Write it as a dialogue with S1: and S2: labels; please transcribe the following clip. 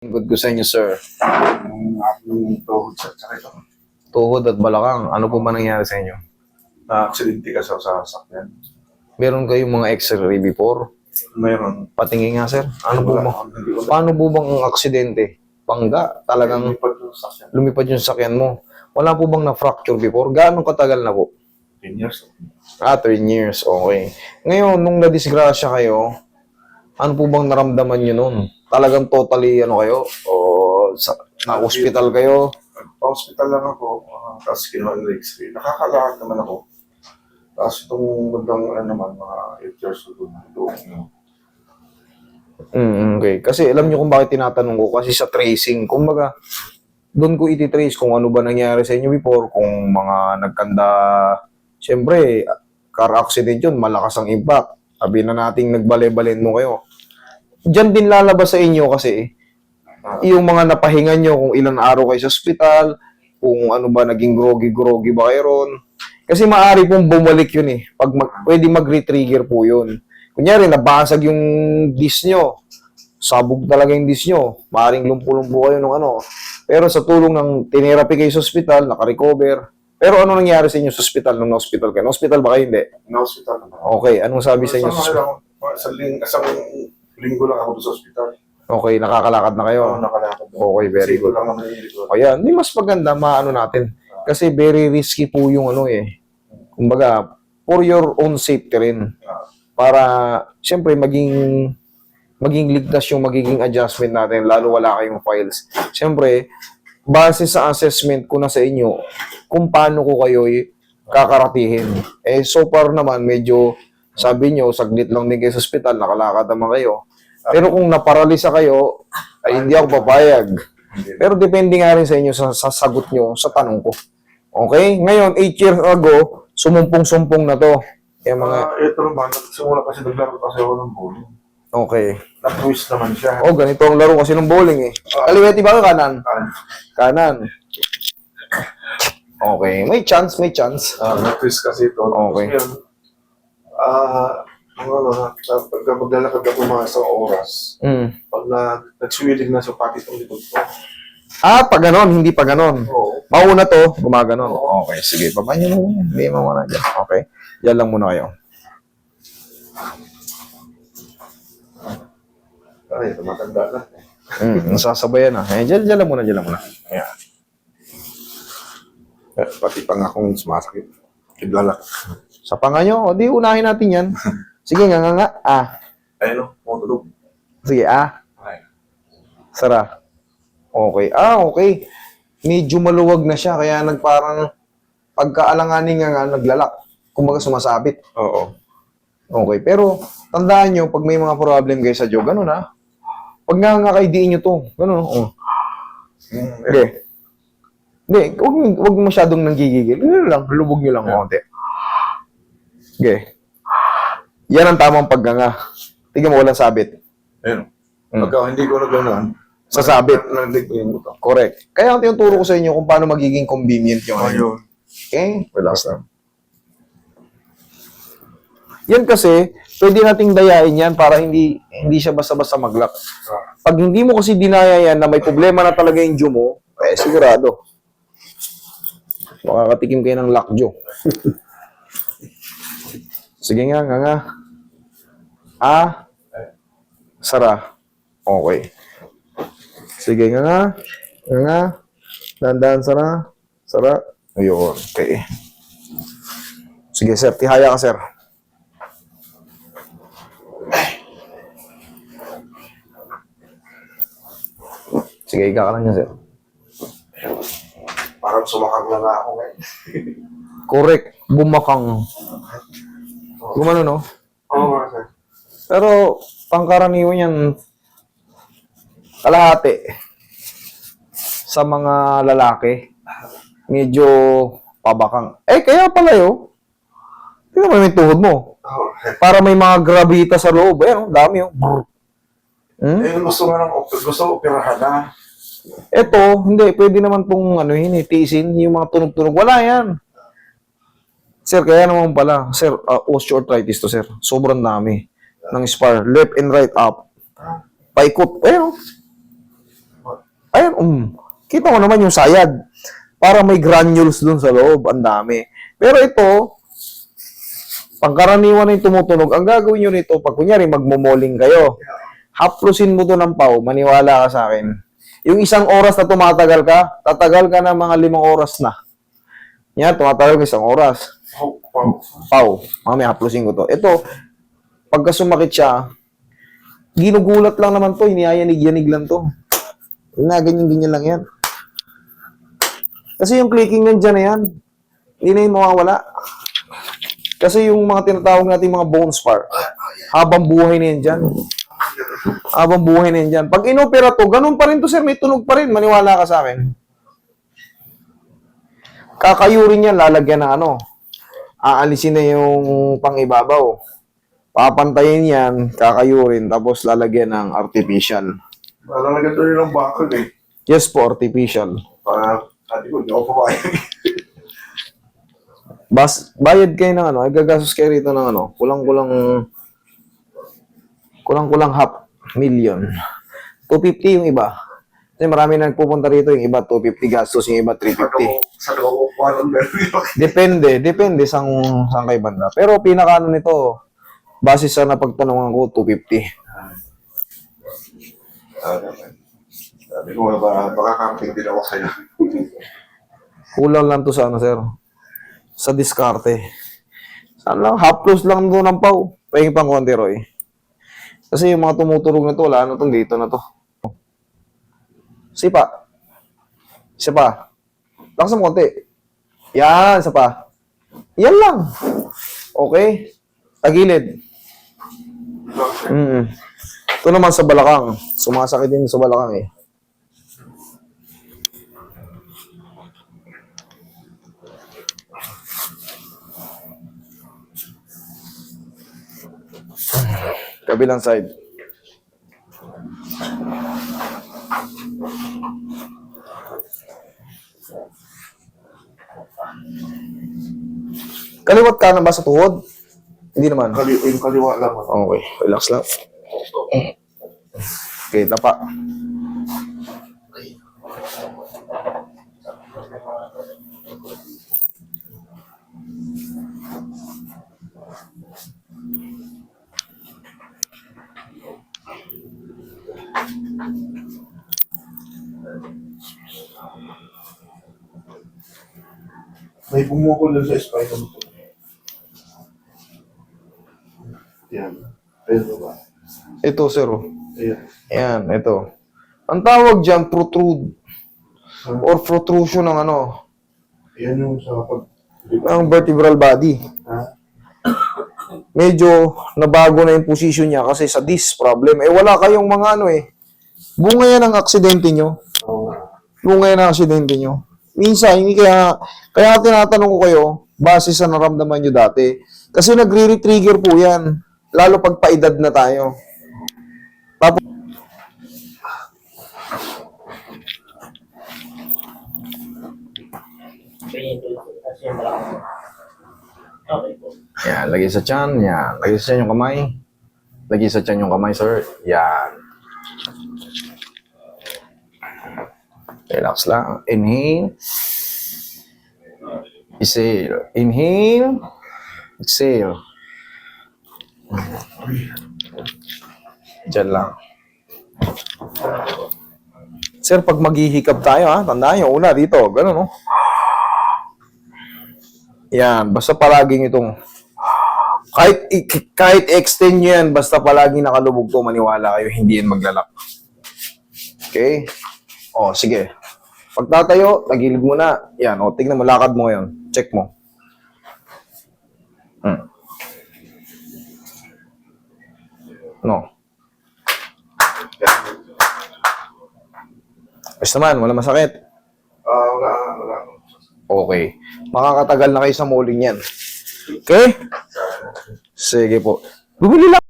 S1: Good ko sa inyo, sir.
S2: Yung aking tuhod sa ito.
S1: Tuhod at balakang. Ano po ba nangyari sa inyo?
S2: Na-aksidente ka sa sasakyan.
S1: Meron kayong mga x-ray before?
S2: Mayroon.
S1: Patingin nga, sir. Ano po ba?
S2: Hindi ko
S1: Paano po bang ang aksidente? Bangga? Talagang
S2: lumipad yung sasakyan.
S1: lumipad yung sakyan mo. Wala po bang na-fracture before? Gaano katagal na po?
S2: 10 years.
S1: 3 years. Okay. Ngayon, nung nadisgrasya kayo, ano po bang naramdaman nyo nun? Talagang totally ano kayo? O na-hospital kayo?
S2: Pa-hospital lang ako. Tapos kinuha ng x-ray. Nakakalakad naman ako. Tapos itong bandang naman, mga 8 years old doon.
S1: Okay. Kasi alam nyo kung bakit tinatanong ko? Kasi sa tracing, kumbaga, doon ko iti-trace kung ano ba nangyari sa inyo before, kung mga nagkanda, siyempre, car accident yun, malakas ang impact. Sabi na nating nagbale-balen mo kayo. Diyan din lalabas sa inyo kasi yung mga napahinga nyo, kung ilang araw kayo sa ospital, kung ano ba, naging groggy-groggy ba kayo ron. Kasi maaari pong bumalik yun eh. Pwede mag-retrigger po yun. Kunyari, nabasag yung disc nyo. Sabog talaga yung disc nyo. Maaring lumpo-lumpo kayo nung ano. Pero sa tulong ng tinerapi kayo sa ospital, naka-recover. Pero ano nangyari sa inyo sa ospital nung na-hospital kayo? Na-hospital ba kayo? Hindi.
S2: Na-hospital naman.
S1: Okay, anong sabi sa inyo?
S2: Isang linggo lang ako doon sa ospital.
S1: Okay, nakakalakad na kayo.
S2: Nakalakad.
S1: Okay, very good.
S2: Lang naman yung likod.
S1: Ayan, di mas maganda maano natin. Kasi very risky po yung ano eh. Kumbaga, for your own safety rin. Para, siyempre, maging ligtas yung magiging adjustment natin, lalo wala kayong files. Siyempre, base sa assessment ko na sa inyo, kung paano ko kayo kakaratihin. Eh, so far naman, medyo, sabi nyo, saglit lang din kayo sa ospital, nakalakad naman kayo. Pero kung naparalisa kayo, ay hindi ako papayag. Pero depende nga rin sa inyo sa sagot nyo sa tanong ko. Okay? Ngayon, 8 years ago, sumumpong-sumpong na to. Kaya mga...
S2: Ito naman, simula kasi naglaro kasi ako ng bowling.
S1: Okay.
S2: Na-twist naman siya.
S1: Oh, ganito ang laro kasi ng bowling eh. Kaliwete ba ka kanan? Kanan. Okay. May chance, may chance.
S2: Na-twist kasi ito.
S1: Okay.
S2: Ngayon, pagka maglalakad ako mga isang oras, pag nag-swelling na sa pati itong likod ko.
S1: Pag ganon, hindi pa ganon.
S2: Oo.
S1: Mauna to, gumaganon. Okay, sige. Papanyo mo. Hindi mo muna dyan. Okay. Yan lang muna kayo.
S2: Ay, tumatanda na.
S1: Nasasabayan na. Dyan lang muna, dyan lang muna. Ayan.
S2: Pati pang akong sumasakit. Kidlalak.
S1: Sa panga nyo, di unahin natin yan. Sige, nga.
S2: Ayun o, matulog.
S1: Sige,
S2: Ay.
S1: Sara. Okay. Okay. Medyo maluwag na siya, kaya nagparang pagkaalanganin nga naglalak. Kumbaga sumasabit.
S2: Oo.
S1: Okay. Pero, tandaan nyo, pag may mga problem kayo sa jaw, ganun Pag nga kaidiin nyo to, ganun. Okay. Hindi, huwag masyadong nanggigigil. Ganun lang, lubog nyo lang konti. Okay. Yan ang tamang pagganga. Tingnan mo, walang sabit.
S2: Ayun. Pagka hindi ko na gano'n,
S1: Sasabit.
S2: nandig ko yung buto.
S1: Correct. Kaya ang tinuturo ko sa inyo kung paano magiging convenient yung
S2: Ayun.
S1: Okay? Relax lang. Yan kasi, pwede nating dayain yan para hindi siya basta-basta mag-lock. Pag hindi mo kasi dinaya yan na may problema na talaga yung jaw mo, sigurado. Makakatikim kayo ng lockjaw. Sige nga. Sara. Okay. Sige nga. Dandan, Sara. Ayun. Okay. Sige, sir. Tihaya ka, sir. Sige, ika ka lang niya, sir.
S2: Parang sumakang na nga ako ngayon.
S1: Correct. Bumakang. Gumano, no?
S2: Oo nga, sir.
S1: Pero, pangkaraniwan yan, kalahati sa mga lalaki, medyo pabakang. Kaya pala yun. Tingnan mo yung tuhod mo. Para may mga gravita sa loob. Ayan, dami yun.
S2: Gusto operahan na.
S1: Ito, hindi. Pwede naman pong tiisin yung mga tunog-tunog. Wala yan. Sir, kaya naman pala. Sir, osteoarthritis to, sir. Sobrang dami ng spar. Left and right up. Paikot. Ayun. Ayun, kita mo naman yung sayad. Para may granules dun sa loob, ang dami. Pero ito, pagkaraniwan na yung tumutunog, ang gagawin nyo nito, pag kunyari magmomoling kayo, haplusin mo to ng pau, maniwala ka sa akin. Yung 1 oras na tumatagal ka, tatagal ka na mga 5 oras na. Yan, tumatagal ka 1 oras. Pau, mamaya haplusin ko to. Ito, pagka sumakit siya, ginugulat lang naman to, iniyayanig-yanig lang to. Na, ganyan-ganyan lang yan. Kasi yung clicking nandiyan na yan, hindi na yung mawawala. Kasi yung mga tinatawag natin mga bone spar, habang buhay na yan dyan. Habang buhay na yan dyan. Pag inopera to, ganun pa rin to sir, may tunog pa rin, maniwala ka sa akin. Kakayurin yan, lalagyan ng ano, aalisin na yung pangibabaw. Papantayin yan, kakayurin, tapos lalagyan ng artificial.
S2: Lalagyan to rin ng bakal eh.
S1: Yes po, artificial.
S2: Para, sabi ko, hindi ako papayag.
S1: Bayad kayo ng ano, gagastos kayo rito ng ano, kulang-kulang $500,000. 250 yung iba. Kasi marami na nagpupunta rito, yung iba 250 gastos, yung iba 350.
S2: Sa loob ko, anong meron
S1: Depende sa kay banda. Pero pinakaano nito, base sa napagtanungan ko, 250.
S2: Sabi ko, baka camping din ako sa'yo.
S1: Kulang lang to sa ano, sir. Sa diskarte. Saan lang, haplos lang doon ng pau. Pahing pang konti, Roy. Kasi yung mga tumuturog na to, wala na tong dito na to. Sipa. Isa pa. Lakas mo konti. Yan, isa pa. Yan lang. Okay. Tagilid. Ito naman sa balakang. Sumasakit din sa balakang eh. Kabilang side. Kaliwat ka na ba sa tuhod? Hindi naman.
S2: Yung kaliwa lang.
S1: Okay, relax lang. Okay, tapa.
S2: May bumukol dun sa spinal ko. Yan. Ayun ba?
S1: Ito, sir. Oh.
S2: Ayan.
S1: Ayan, ito. Ang tawag dyan, protrude. Or protrusion ng ano,
S2: Yan yung sa pag...
S1: ng vertebral body.
S2: Ha?
S1: Medyo nabago na yung position niya kasi sa disc problem. Eh, wala kayong mga ano eh. Bunga yan ang aksidente nyo.
S2: Oo.
S1: Bunga yan ang aksidente nyo. Minsan, hindi kaya tinatanong ko kayo, base sa naramdaman nyo dati. Kasi nagre-trigger po yan. Lalo pag paedad na tayo. Tapos,
S3: Okay po.
S1: yan, lagay sa tiyan, yan. Lagay sa tiyan yung kamay. Lagay sa tiyan yung kamay, sir. Yan. Relax lang. Inhale. Exhale. Inhale. Exhale. Diyan lang. Sir, pag maghihikab tayo, ha, tandaan nyo, una dito, gano'n, no? Yan, basta palaging itong, kahit extend nyo yan, basta palaging nakalubog to, maniwala kayo, hindi yan maglalak. Okay? O, sige. Pagtatayo, tagilid mo na. Yan, o, tignan mo, lakad mo ngayon. Check mo. No. Basta naman, wala masakit.
S2: Wala.
S1: Okay. Makakatagal na kayo sa mulling yan. Okay? Sige po. Bumili lang.